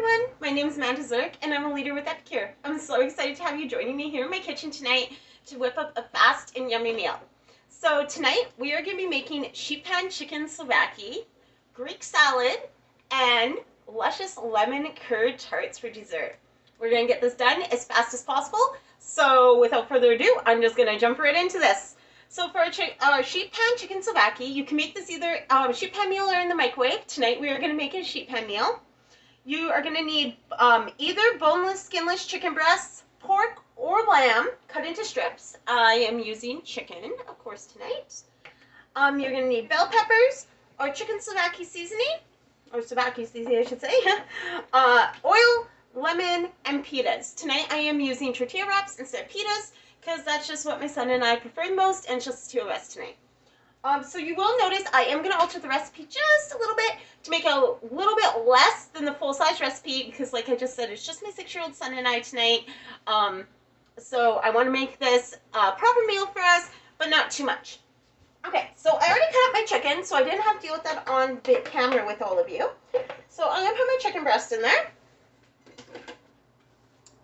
everyone, my name is Amanda Zurk and I'm a leader with Epicure. I'm so excited to have you joining me here in my kitchen tonight to whip up a fast and yummy meal. So tonight we are going to be making sheet pan chicken Souvlaki, Greek salad, and luscious lemon curd tarts for dessert. We're going to get this done as fast as possible, so without further ado, I'm just going to jump right into this. So for our sheet pan chicken Souvlaki, you can make this either sheet pan meal or in the microwave. Tonight we are going to make a sheet pan meal. You are going to need either boneless, skinless chicken breasts, pork, or lamb cut into strips. I am using chicken, of course, tonight. You're going to need bell peppers, or chicken Souvlaki seasoning, or Souvlaki seasoning, I should say, oil, lemon, and pitas. Tonight I am using tortilla wraps instead of pitas, because that's just what my son and I prefer the most, and it's just the two of us tonight. So you will notice I am going to alter the recipe just a little bit to make it a little bit less than the full-size recipe, because like I just said, it's just my 6-year-old son and I tonight. So I want to make this a proper meal for us, but not too much. Okay, so I already cut up my chicken, so I didn't have to deal with that on the camera with all of you. So I'm going to put my chicken breast in there.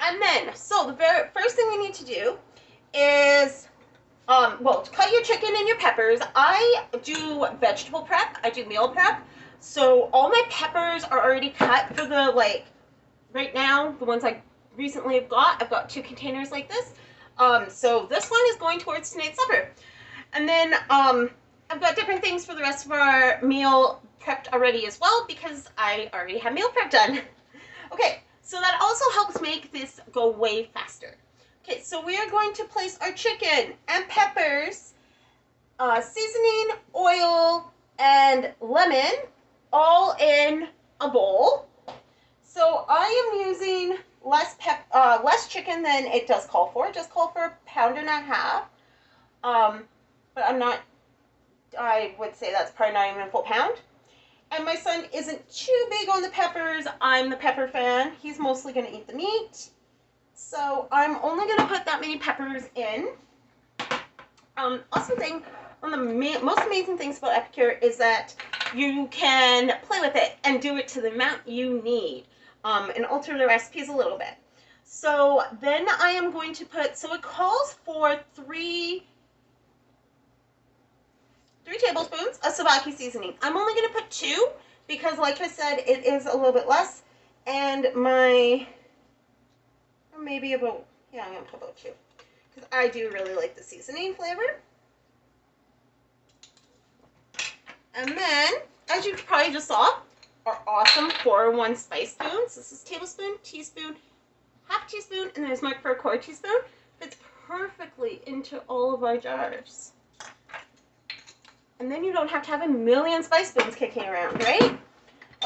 And then, so the very first thing we need to do is well, cut your chicken and your peppers. I do vegetable prep. I do meal prep. So all my peppers are already cut for the, like, right now, the ones I recently have got. I've got 2 containers like this. So this one is going towards tonight's supper. And then I've got different things for the rest of our meal prepped already as well, because I already have meal prep done. Okay, so that also helps make this go way faster. Okay, so we are going to place our chicken and peppers, seasoning, oil, and lemon all in a bowl. So I am using less chicken than it does call for. It does call for 1.5 pounds. But I would say that's probably not even a full pound. And my son isn't too big on the peppers. I'm the pepper fan. He's mostly going to eat the meat. So I'm only going to put that many peppers in. Also, one of the most amazing things about Epicure is that you can play with it and do it to the amount you need, and alter the recipes a little bit. So then I am going to put, so it calls for 3 tablespoons of Souvlaki seasoning. I'm only going to put 2 because, like I said, it is a little bit less, and maybe about, yeah, I'm going to put about 2, because I do really like the seasoning flavor. And then, as you probably just saw, our awesome 4-in-1 spice spoons. This is tablespoon, teaspoon, half teaspoon, and there's marked for a 1/4 teaspoon. Fits perfectly into all of our jars. And then you don't have to have a million spice spoons kicking around, right?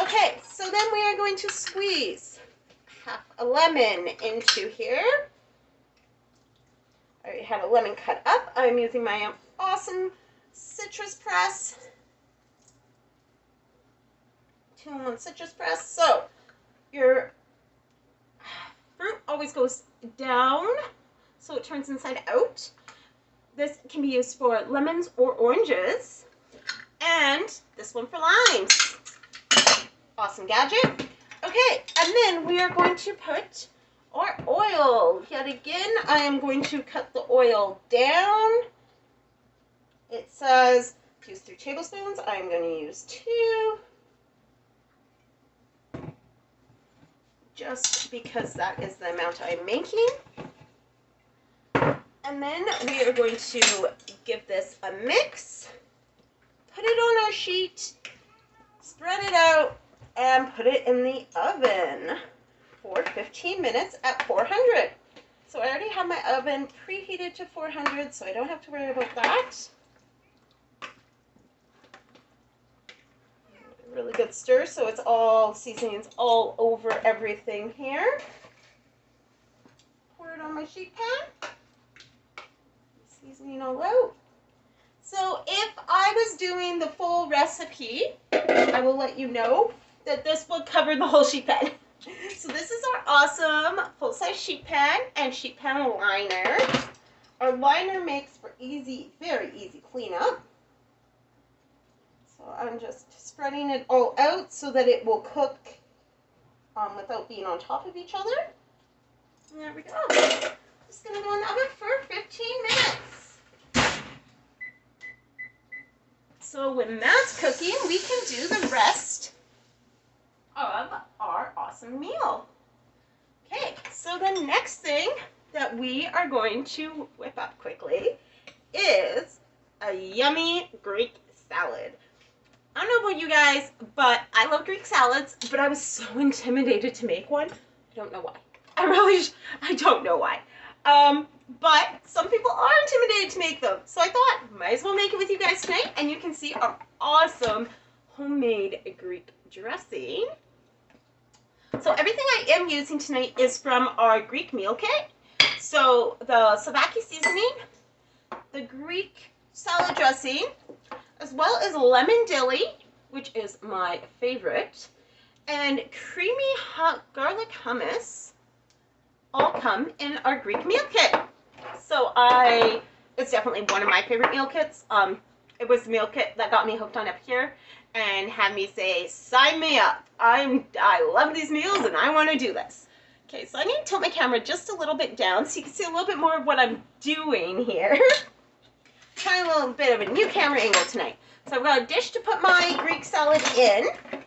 Okay, so then we are going to squeeze half a lemon into here. I already have a lemon cut up. I'm using my awesome citrus press. 2-in-1 citrus press. So your fruit always goes down, so it turns inside out. This can be used for lemons or oranges. And this one for limes. Awesome gadget. Okay, and then we are going to put our oil. Yet again, I am going to cut the oil down. It says use 3 tablespoons. I'm going to use 2. Just because that is the amount I'm making. And then we are going to give this a mix. Put it on our sheet. Spread it out. And put it in the oven for 15 minutes at 400. So I already have my oven preheated to 400, so I don't have to worry about that. Really good stir, so it's all seasonings all over everything here. Pour it on my sheet pan. Seasoning all out. So if I was doing the full recipe, I will let you know that this would cover the whole sheet pan. So this is our awesome full-size sheet pan and sheet pan liner. Our liner makes for easy, very easy cleanup. So I'm just spreading it all out so that it will cook without being on top of each other. And there we go. Just gonna go in the oven for 15 minutes. So when that's cooking, we can do the rest of our awesome meal. Okay, so the next thing that we are going to whip up quickly is a yummy Greek salad. I don't know about you guys, but I love Greek salads, but I was so intimidated to make one. I don't know why. I don't know why. But some people are intimidated to make them. So I thought, might as well make it with you guys tonight, and you can see our awesome homemade Greek dressing. So everything I am using tonight is from our Greek meal kit. So the souvlaki seasoning, the Greek salad dressing, as well as lemon dilly, which is my favorite, and creamy garlic hummus all come in our Greek meal kit. So it's definitely one of my favorite meal kits. It was the meal kit that got me hooked on Up Here and had me say, sign me up. I love these meals and I want to do this. Okay, so I need to tilt my camera just a little bit down so you can see a little bit more of what I'm doing here. Trying a little bit of a new camera angle tonight. So I've got a dish to put my Greek salad in. Like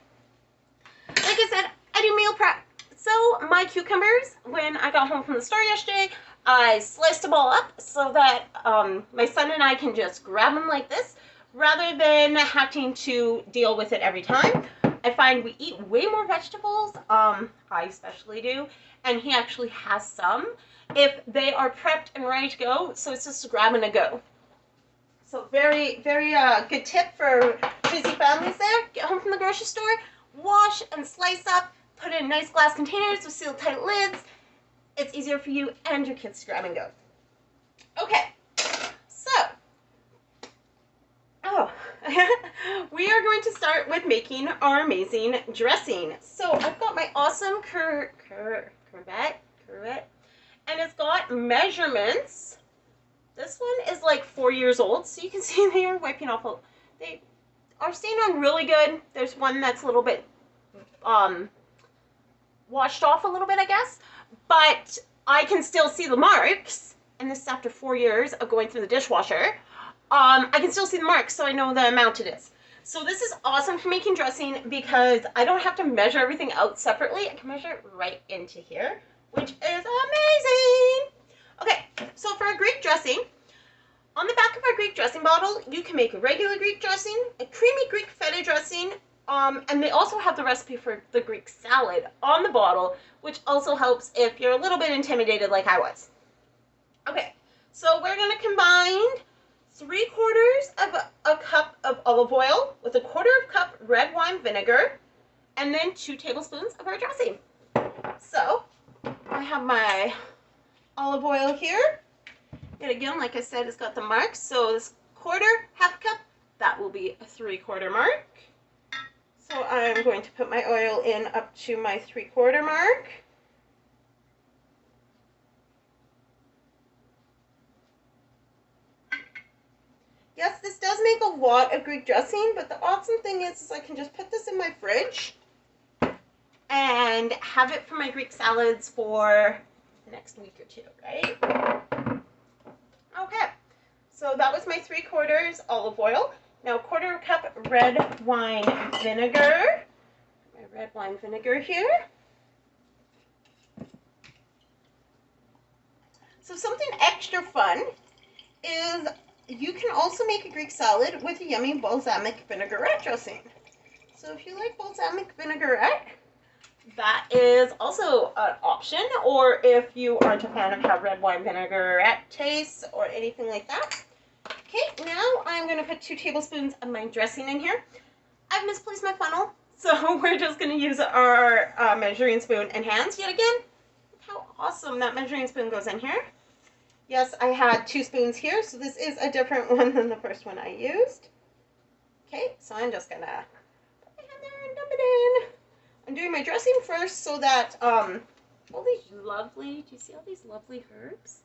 I said, I do meal prep. So my cucumbers, when I got home from the store yesterday, I sliced them all up so that my son and I can just grab them like this rather than having to deal with it every time. I find we eat way more vegetables, I especially do, and he actually has some if they are prepped and ready to go, so it's just a grab and a go. So very, very good tip for busy families there. Get home from the grocery store, wash and slice up, put it in nice glass containers with sealed tight lids. It's easier for you and your kids to grab and go. Okay, so, we are going to start with making our amazing dressing. So I've got my awesome curvet, and it's got measurements. This one is like 4 years old, so you can see they are wiping off. They are staying on really good. There's one that's a little bit washed off a little bit, I guess, but I can still see the marks, and this is after 4 years of going through the dishwasher. I can still see the marks, so I know the amount it is. So this is awesome for making dressing because I don't have to measure everything out separately. I can measure it right into here, which is amazing. Okay, so for our Greek dressing, on the back of our Greek dressing bottle, you can make a regular Greek dressing, a creamy Greek feta dressing, and they also have the recipe for the Greek salad on the bottle, which also helps if you're a little bit intimidated like I was. Okay, so we're going to combine 3/4 of a cup of olive oil with 1/4 cup red wine vinegar, and then 2 tablespoons of our dressing. So I have my olive oil here. And again, like I said, it's got the marks. So this half cup, that will be a 3/4 mark. So I'm going to put my oil in up to my 3/4 mark. Yes, this does make a lot of Greek dressing, but the awesome thing is I can just put this in my fridge and have it for my Greek salads for the next week or two, right? Okay, so that was my 3/4 olive oil. Now 1/4 cup red wine vinegar. My red wine vinegar here. So something extra fun is you can also make a Greek salad with a yummy balsamic vinaigrette dressing. So if you like balsamic vinaigrette, that is also an option. Or if you aren't a fan of how red wine vinaigrette tastes or anything like that. Okay, now I'm going to put 2 tablespoons of my dressing in here. I've misplaced my funnel, so we're just going to use our measuring spoon and hands yet again. Look how awesome that measuring spoon goes in here. Yes, I had 2 spoons here, so this is a different one than the first one I used. Okay, so I'm just going to put my hand there and dump it in. I'm doing my dressing first so that all these lovely, do you see all these lovely herbs?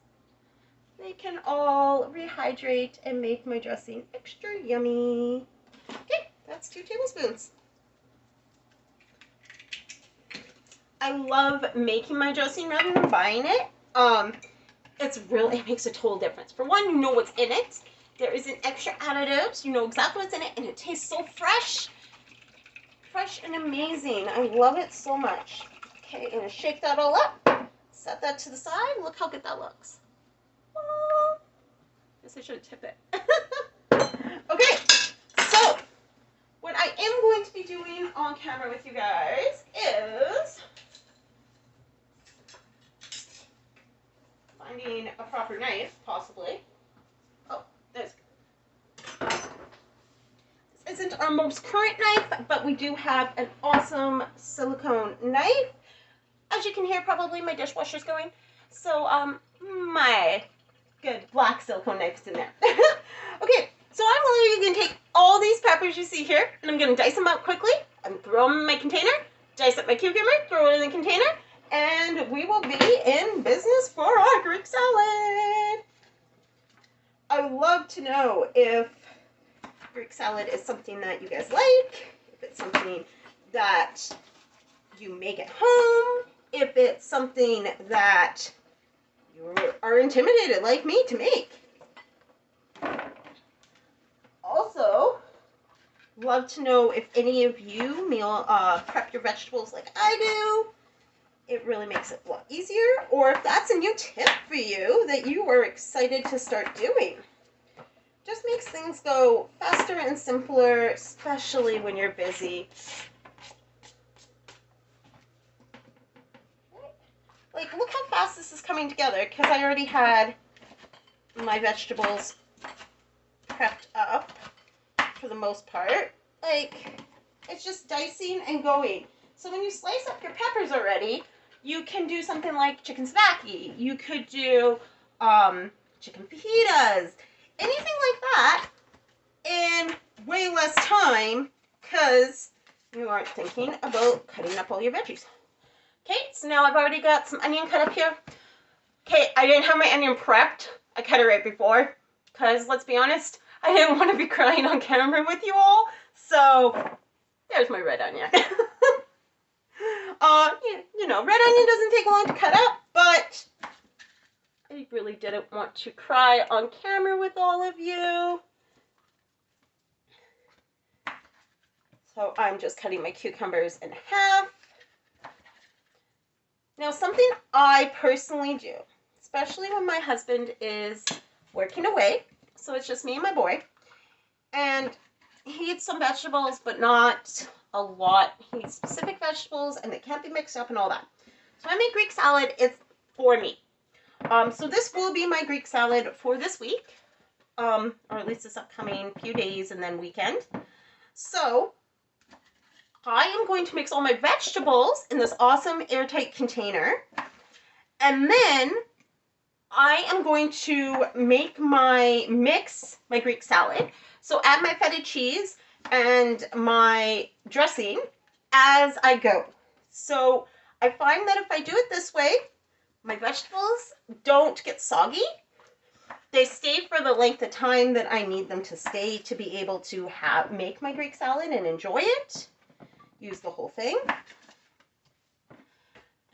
They can all rehydrate and make my dressing extra yummy. Okay, that's 2 tablespoons. I love making my dressing rather than buying it. It makes a total difference. For one, you know what's in it. There isn't extra additives. You know exactly what's in it, and it tastes so fresh. Fresh and amazing. I love it so much. Okay, I'm gonna shake that all up. Set that to the side. Look how good that looks. Oh, guess I should tip it. Okay, so what I am going to be doing on camera with you guys is finding a proper knife, possibly. Oh, there's. This isn't our most current knife, but we do have an awesome silicone knife. As you can hear, probably my dishwasher's going. So, my good black silicone knife is in there. Okay, so I'm literally going to take all these peppers you see here, and I'm going to dice them up quickly, and throw them in my container, dice up my cucumber, throw it in the container, and we will be in business for our Greek salad. I would love to know if Greek salad is something that you guys like, if it's something that you make at home, if it's something that you are intimidated like me to make. Also, love to know if any of you meal prep your vegetables like I do. It really makes it a lot easier, or if that's a new tip for you that you are excited to start doing. Just makes things go faster and simpler, especially when you're busy. Like, look how fast this is coming together, because I already had my vegetables prepped up for the most part. Like, it's just dicing and going. So when you slice up your peppers already, you can do something like chicken souvlaki. You could do chicken fajitas, anything like that in way less time, because you aren't thinking about cutting up all your veggies. Okay, so now I've already got some onion cut up here. Okay, I didn't have my onion prepped. I cut it right before, because let's be honest, I didn't want to be crying on camera with you all. So there's my red onion. You know, red onion doesn't take long to cut up, but I really didn't want to cry on camera with all of you. So I'm just cutting my cucumbers in half. Now, something I personally do, especially when my husband is working away, so it's just me and my boy, and he eats some vegetables, but not a lot. He eats specific vegetables, and they can't be mixed up and all that. So I make Greek salad, it's for me. So this will be my Greek salad for this week, or at least this upcoming few days and then weekend. So I am going to mix all my vegetables in this awesome airtight container, and then I am going to make my Greek salad. So add my feta cheese and my dressing as I go. So I find that if I do it this way, my vegetables don't get soggy. They stay for the length of time that I need them to stay to be able to make my Greek salad and enjoy it. Use the whole thing.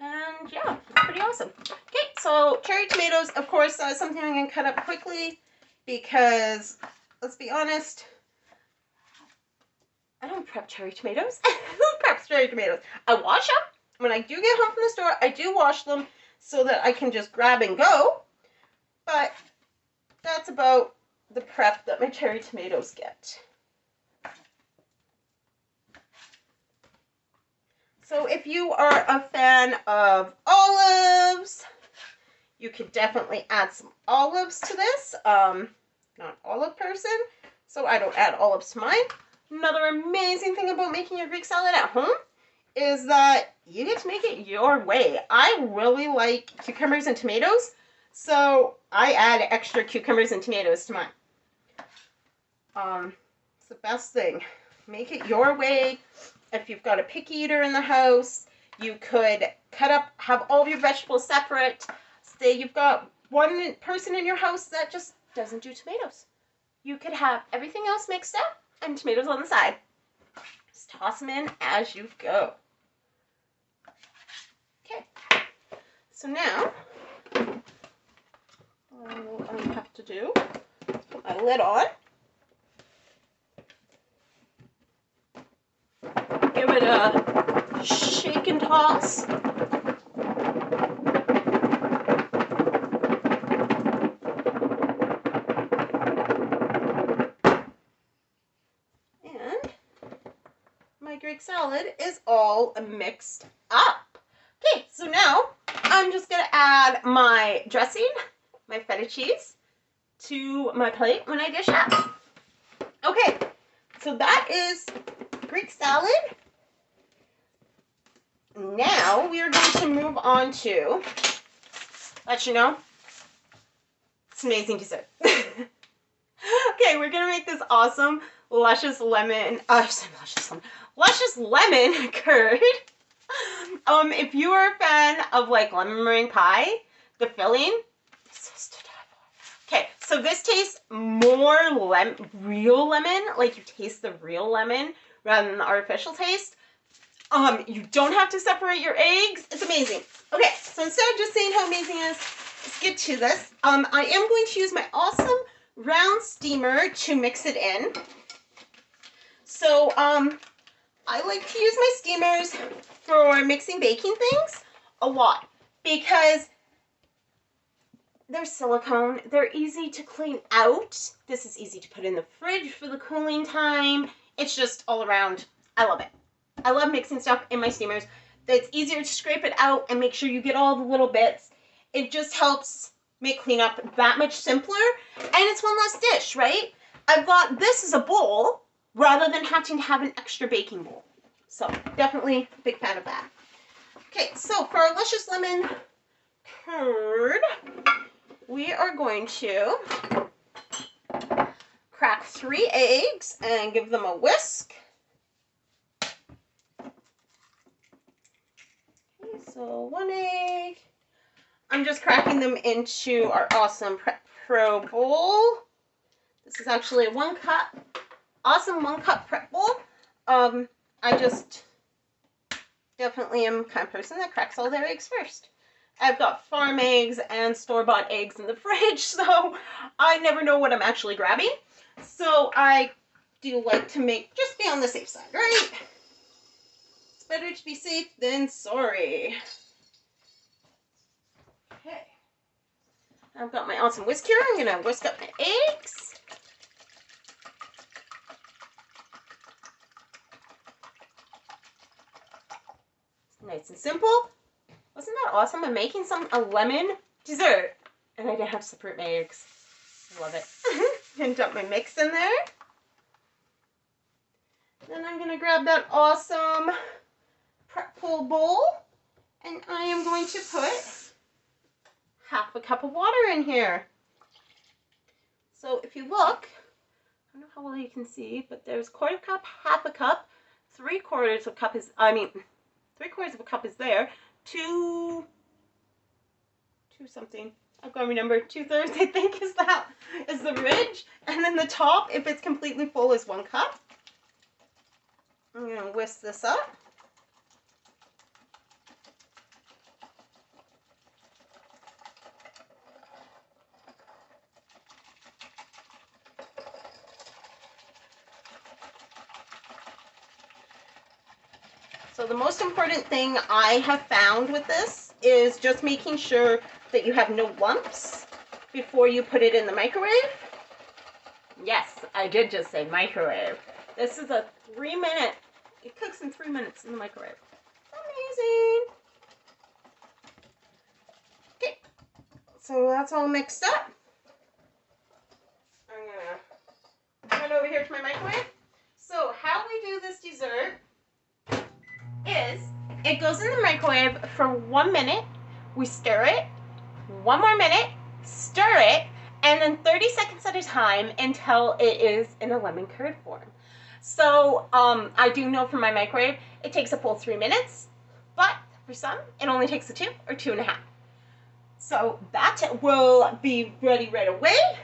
And yeah, pretty awesome. Okay, so cherry tomatoes, of course, something I'm going to cut up quickly because, let's be honest, I don't prep cherry tomatoes. Who preps cherry tomatoes? I wash them. When I do get home from the store, I do wash them so that I can just grab and go. But that's about the prep that my cherry tomatoes get. So if you are a fan of olives, you could definitely add some olives to this. Not an olive person, so I don't add olives to mine. Another amazing thing about making your Greek salad at home is that you get to make it your way. I really like cucumbers and tomatoes, so I add extra cucumbers and tomatoes to mine. It's the best thing. Make it your way. If you've got a picky eater in the house, you could have all of your vegetables separate. Say you've got one person in your house that just doesn't do tomatoes. You could have everything else mixed up and tomatoes on the side. Just toss them in as you go. So now, all I have to do is put my lid on. Give it a shake and toss. And my Greek salad is all mixed up. Okay, so now I'm just going to add my dressing, my feta cheese, to my plate when I dish up. Okay, so that is Greek salad. Now we are going to move on to, let you know, it's amazing dessert. Okay, we're going to make this awesome luscious lemon curd. If you are a fan of like lemon meringue pie, the filling, this is to die for. Okay, so this tastes more real lemon, like you taste the real lemon rather than the artificial taste. You don't have to separate your eggs. It's amazing. Okay, so instead of just saying how amazing it is, let's get to this. I am going to use my awesome round steamer to mix it in. So, I like to use my steamers for mixing baking things a lot because they're silicone. They're easy to clean out. This is easy to put in the fridge for the cooling time. It's just all around. I love it. I love mixing stuff in my steamers. It's easier to scrape it out and make sure you get all the little bits. It just helps make cleanup that much simpler. And it's one less dish, right? I've got this as a bowl rather than having to have an extra baking bowl. So definitely a big fan of that. Okay, so for our luscious lemon curd, we are going to crack 3 eggs and give them a whisk. So 1 egg. I'm just cracking them into our awesome Prep Pro bowl. This is actually a 1 cup, awesome 1 cup prep bowl. I just definitely am the kind of person that cracks all their eggs first. I've got farm eggs and store-bought eggs in the fridge, so I never know what I'm actually grabbing. So I do like to just be on the safe side, right? Better to be safe than sorry. Okay. I've got my awesome whisk here. I'm going to whisk up my eggs. Nice and simple. Wasn't that awesome? I'm making a lemon dessert and I didn't have to separate my eggs. Love it. And dump my mix in there. Then I'm going to grab that awesome prep pull bowl, and I am going to put half a cup of water in here. So if you look, I don't know how well you can see, but there's 1/4 cup, half a cup, 3/4 of a cup is, 3/4 of a cup is there, two something, I can't remember, 2/3 I think is the ridge, and then the top, if it's completely full, is 1 cup. I'm going to whisk this up. So the most important thing I have found with this is just making sure that you have no lumps before you put it in the microwave. Yes, I did just say microwave. This is a 3-minute, it cooks in 3 minutes in the microwave. Amazing. Okay, so that's all mixed up. I'm gonna turn over here to my microwave. So how we do this dessert is it goes in the microwave for 1 minute, we stir it, 1 more minute, stir it, and then 30 seconds at a time until it is in a lemon curd form. So I do know from my microwave it takes a full 3 minutes, but for some it only takes a 2 or 2.5. So that will be ready right away.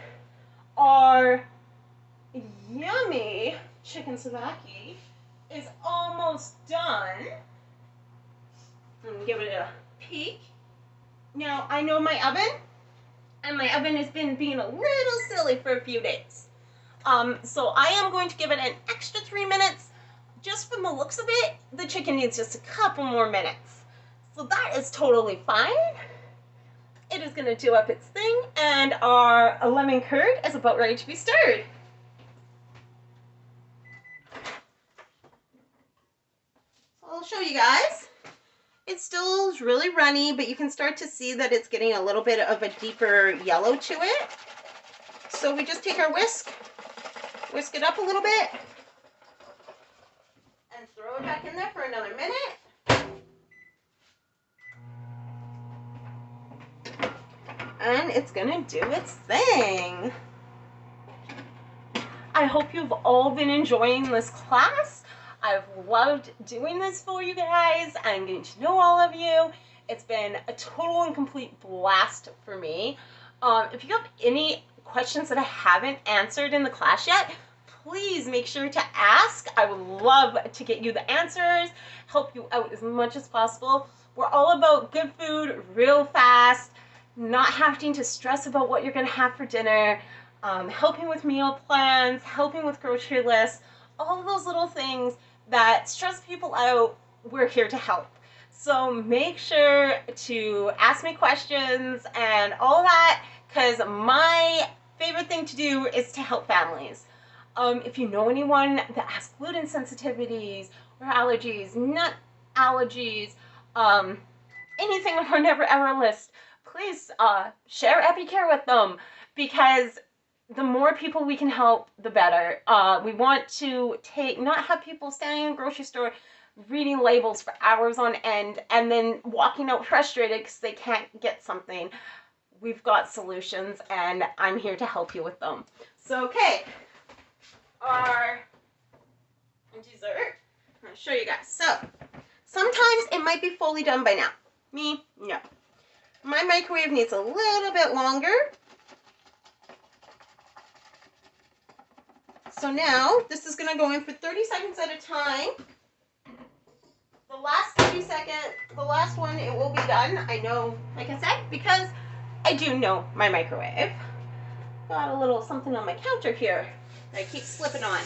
Our yummy chicken souvlaki is almost done. I'm gonna give it a peek. Now, I know my oven, and my oven has been being a little silly for a few days. So I am going to give it an extra 3 minutes. Just from the looks of it, the chicken needs just a couple more minutes. So that is totally fine. It is going to do up its thing, and our lemon curd is about ready to be stirred. So I'll show you guys. It still is really runny, but you can start to see that it's getting a little bit of a deeper yellow to it. So we just take our whisk it up a little bit, and throw it back in there for another minute. And it's gonna do its thing. I hope you've all been enjoying this class. I've loved doing this for you guys. I'm getting to know all of you. It's been a total and complete blast for me. If you have any questions that I haven't answered in the class yet, please make sure to ask. I would love to get you the answers, help you out as much as possible. We're all about good food, real fast, not having to stress about what you're gonna have for dinner, helping with meal plans, helping with grocery lists, all of those little things that stress people out. We're here to help. So make sure to ask me questions and all that, because my favorite thing to do is to help families. If you know anyone that has gluten sensitivities or allergies, nut allergies, anything on our Never Ever list, please share EpiCare with them, because the more people we can help, the better. We want to not have people standing in a grocery store reading labels for hours on end and then walking out frustrated because they can't get something. We've got solutions, and I'm here to help you with them. So, okay, our dessert, I'm going to show you guys. So, sometimes it might be fully done by now. Me, no. My microwave needs a little bit longer. So now, this is going to go in for 30 seconds at a time. The last 30 seconds, the last one, it will be done. I know, like I said, because I do know my microwave. Got a little something on my counter here that I keep slipping on.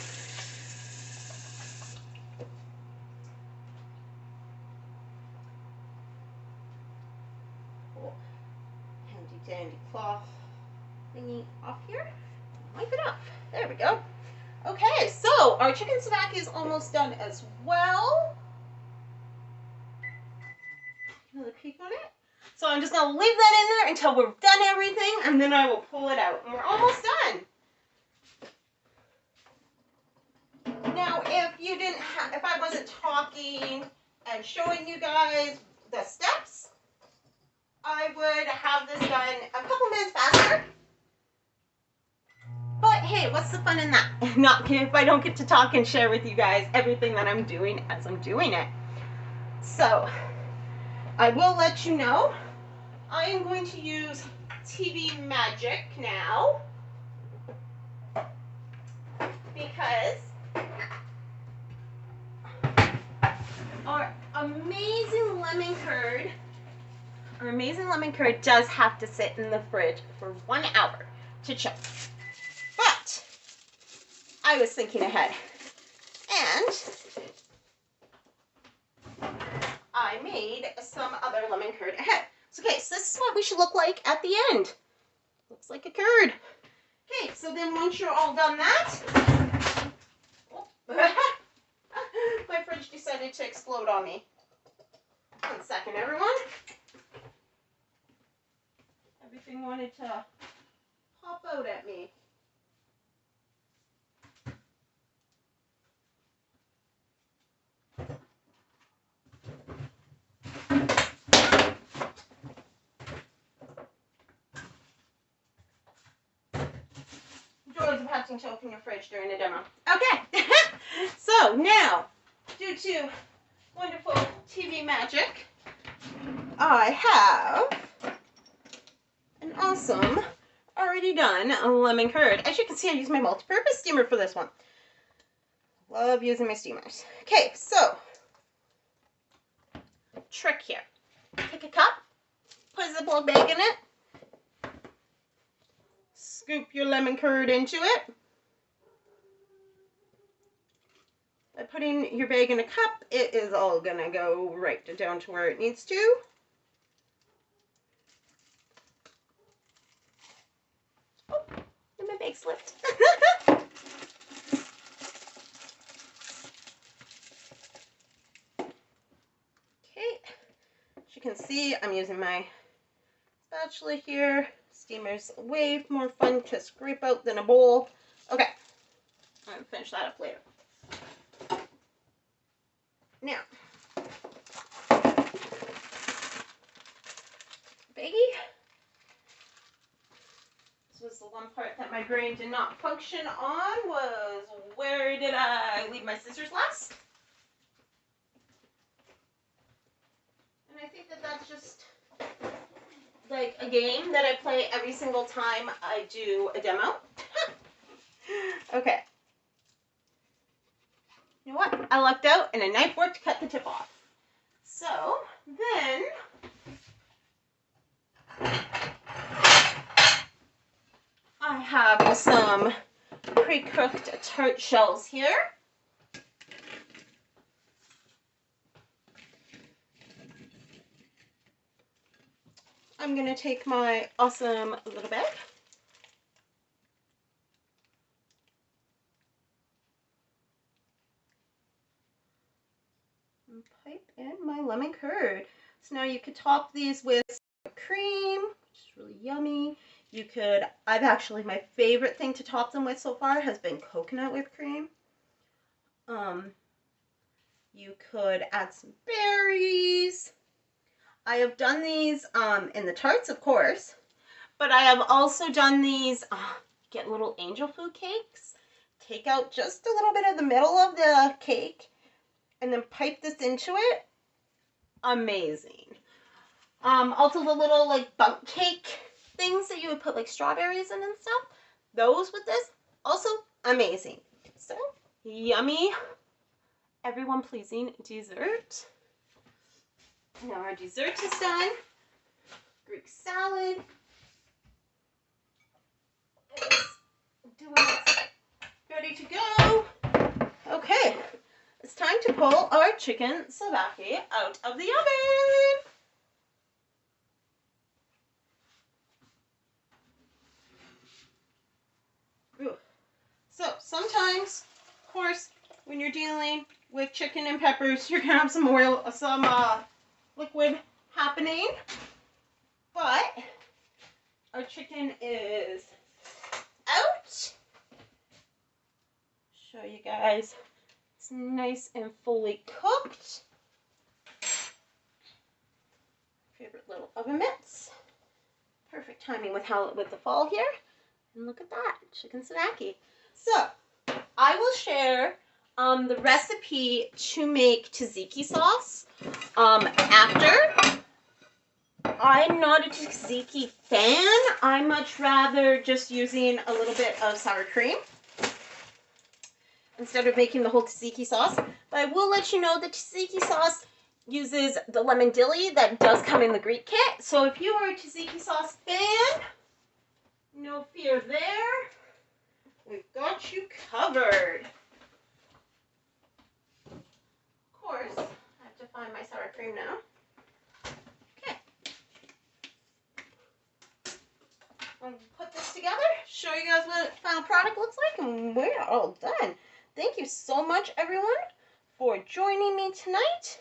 Cool. Handy dandy cloth thingy off here. Wipe it off. There we go. Okay, so our chicken souvlaki is almost done as well. Another peek on it. So I'm just going to leave that in there until we've done everything, and then I will pull it out. And we're almost done. Now, if I wasn't talking and showing you guys the steps, I would have this done a couple minutes faster. But hey, what's the fun in that? Not if I don't get to talk and share with you guys everything that I'm doing as I'm doing it. So, I will let you know. I am going to use TV Magic now, because our amazing lemon curd does have to sit in the fridge for 1 hour to chill. But I was thinking ahead, and I made some other lemon curd ahead. So, okay, so this is what we should look like at the end. Looks like a curd. Okay, so then once you're all done that, oh, my fridge decided to explode on me. 1 second, everyone. Everything wanted to pop out at me. Joys of having to open your fridge during a demo. Okay, so now, due to wonderful TV magic, I have an awesome, already done lemon curd. As you can see, I use my multi-purpose steamer for this one. Love using my steamers. Okay, so, trick here. Take a cup, put a Ziploc full bag in it. Scoop your lemon curd into it. By putting your bag in a cup, it is all gonna go right down to where it needs to. Oh, and my bag slipped. Okay, as you can see, I'm using my spatula here. Steamer's way more fun to scrape out than a bowl. Okay, I'm gonna finish that up later. Now, baggie. This was the one part that my brain did not function on, was where did I leave my scissors last? And I think that that's just like a game that I play every single time I do a demo. Okay. You know what? I lucked out and a knife worked to cut the tip off. So then I have some pre-cooked tart shells here. I'm going to take my awesome little bag. And pipe in my lemon curd. So now you could top these with cream, which is really yummy. You could, my favorite thing to top them with so far has been coconut whipped cream. You could add some berries. I have done these in the tarts, of course, but I have also done these, get little angel food cakes. Take out just a little bit of the middle of the cake and then pipe this into it. Amazing. Also the little like bundt cake things that you would put like strawberries in and stuff. Those with this, also amazing. So, yummy, everyone pleasing dessert. Now our dessert is done. Greek salad is doing its ready to go. Okay, it's time to pull our chicken souvlaki out of the oven. Ooh. So sometimes, of course, when you're dealing with chicken and peppers, you're gonna have some oil, some liquid happening, but our chicken is out. Show you guys, it's nice and fully cooked. Favorite little oven mitts. Perfect timing with the fall here. And look at that, chicken souvlaki. So I will share the recipe to make tzatziki sauce after. I'm not a tzatziki fan. I much rather just using a little bit of sour cream instead of making the whole tzatziki sauce. But I will let you know that tzatziki sauce uses the lemon dilly that does come in the Greek kit. So if you are a tzatziki sauce fan, no fear there. We've got you covered. Of course, I have to find my sour cream now. Okay. I'll put this together, show you guys what the final product looks like, and we're all done. Thank you so much, everyone, for joining me tonight.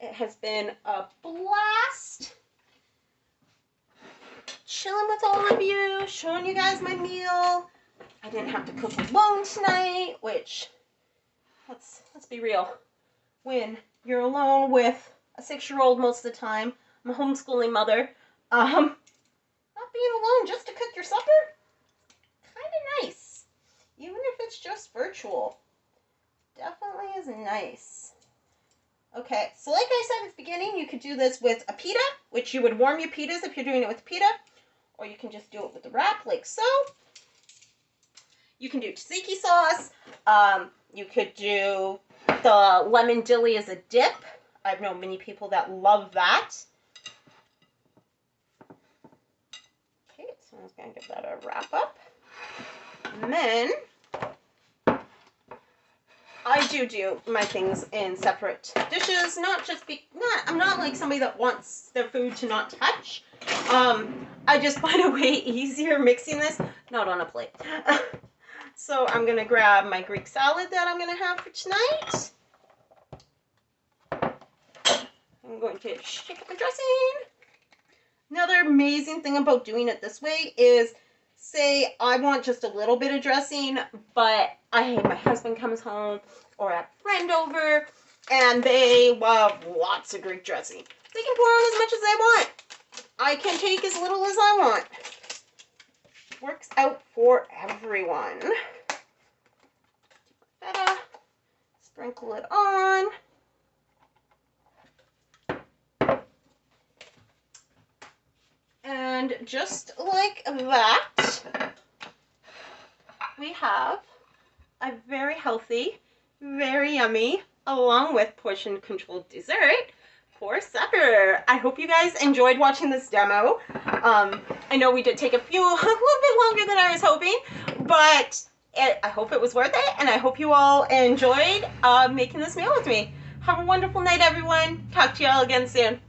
It has been a blast chilling with all of you, showing you guys my meal. I didn't have to cook alone tonight, which, let's be real. When you're alone with a 6-year-old most of the time, I'm a homeschooling mother, not being alone just to cook your supper, kind of nice. Even if it's just virtual, definitely is nice. Okay, so like I said at the beginning, you could do this with a pita, which you would warm your pitas if you're doing it with pita, or you can just do it with the wrap like so. You can do tzatziki sauce. You could do the lemon dilly as a dip. I've known many people that love that. I'm just going to give that a wrap up. And then I do my things in separate dishes, I'm not like somebody that wants their food to not touch. I just find a way easier mixing this, not on a plate. So I'm gonna grab my Greek salad that I'm gonna have for tonight. I'm going to shake up my dressing. Another amazing thing about doing it this way is, say I want just a little bit of dressing, but my husband comes home or a friend over and they love lots of Greek dressing. They can pour on as much as they want. I can take as little as I want. Works out for everyone. Feta, sprinkle it on. And just like that, we have a very healthy, very yummy, along with portion-controlled dessert for supper. I hope you guys enjoyed watching this demo. I know we did take a little bit longer than I was hoping, but I hope it was worth it, and I hope you all enjoyed making this meal with me. Have a wonderful night, everyone. Talk to you all again soon.